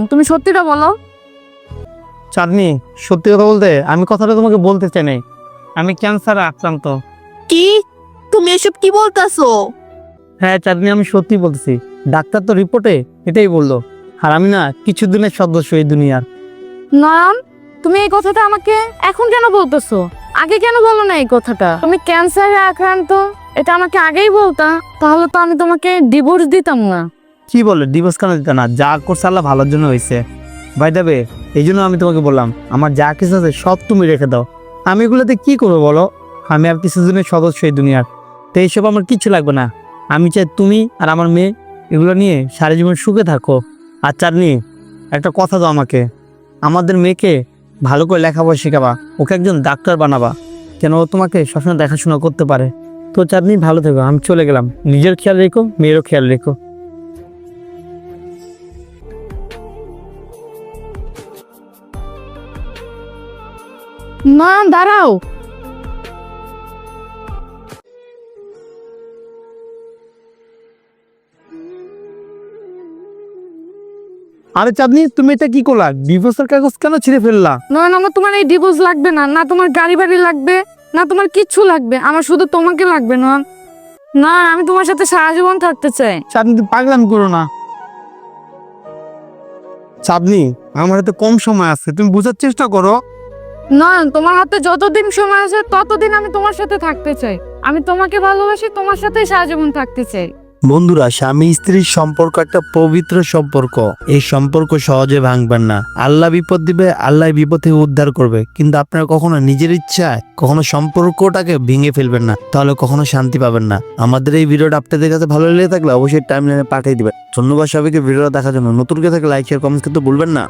তুমি সত্যিটা বলো। চাঁদনি, সত্যি কথা বলতে আমি কথাটা তোমাকে বলতে চাই নাই। আমি ক্যান্সারে আক্রান্ত। কি? তুমি এসব কি বলতাছো? হ্যাঁ চাঁদনি, আমি সত্যি বলতেছি। ডাক্তার তো রিপোর্টে এটাই বললো। আর আমি না কিছুদিনের সদস্য এই দুনিয়ার। নয়ন, তুমি এই কথাটা আমাকে এখন কেন বলতেছো? আগে কেন বলো না এই কথাটা? তুমি ক্যান্সারে আক্রান্ত, এটা আমাকে আগেই বলতা, তাহলে তো আমি তোমাকে ডিভোর্স দিতাম না। কি বলে ডিভোর্স কেন দিতে না? যা করছে আল্লাহ ভালোর জন্য হয়েছে। ভাই দেবে, এই জন্য আমি তোমাকে বললাম আমার যা কিছু আছে সব তুমি রেখে দাও। আমি এগুলোতে কি করবো বলো? আমি আর কিছুদিনের সদস্য এই দুনিয়ার। তো এইসব আমার কিছু লাগবে না। আমি চাই তুমি আর আমার মেয়ে এগুলো নিয়ে সারা জীবন সুখে থাকো। আর চাঁদনি, একটা কথা দাও আমাকে, আমাদের মেয়েকে ভালো করে লেখাপড়া শেখাবা, ওকে একজন ডাক্তার বানাবা, যেন ও তোমাকে সবসময় দেখাশোনা করতে পারে। তো চাঁদনি, ভালো থেকো, আমি চলে গেলাম। নিজের খেয়াল রেখো, মেয়েরও খেয়াল রেখো। নয়ন দাঁড়াও। আরে চাঁদনি, তুমি এটা কি করলা? ডিভোর্সের কাগজ কেন ছিঁড়ে ফেললা? নয়ন, আমার তোমার এই ডিভোর্স লাগবে না, না তোমার গাড়ি বাড়ি লাগবে, না তোমার কিচ্ছু লাগবে, আমার শুধু তোমাকে লাগবে। নয়ন, না, আমি তোমার সাথে সারা জীবন থাকতে চাই। চাঁদনি, তুমি পাগলামি করো না। চাঁদনি, আমার হাতে কম সময় আছে, তুমি বোঝার চেষ্টা করো। নয়ন, তোমার হাতে যতদিন সময় আছে ততদিন আমি তোমার সাথে থাকতে চাই। আমি তোমাকে ভালোবাসি, তোমার সাথেই সারা জীবন থাকতে চাই। বন্ধুরা, স্বামী স্ত্রীর সম্পর্ক একটা পবিত্র সম্পর্ক। এই সম্পর্ক সহজে ভাঙবেন না। আল্লাহ বিপদ দিবে, আল্লাহ বিপদ থেকে উদ্ধার করবে, কিন্তু আপনারা কখনো নিজের ইচ্ছায় কখনো সম্পর্কটাকে ভেঙে ফেলবেন না, তাহলে কখনো শান্তি পাবেন না। আমাদের এই ভিডিওটা আপনাদের কাছে ভালো লেগে থাকলে অবশ্যই টাইমলাইনে পাঠিয়ে দিবেন। ধন্যবাদ সবাইকে ভিডিওটা দেখার জন্য। নতুন কেউ থাকলে লাইক শেয়ার কমেন্টস করতে ভুলবেন না।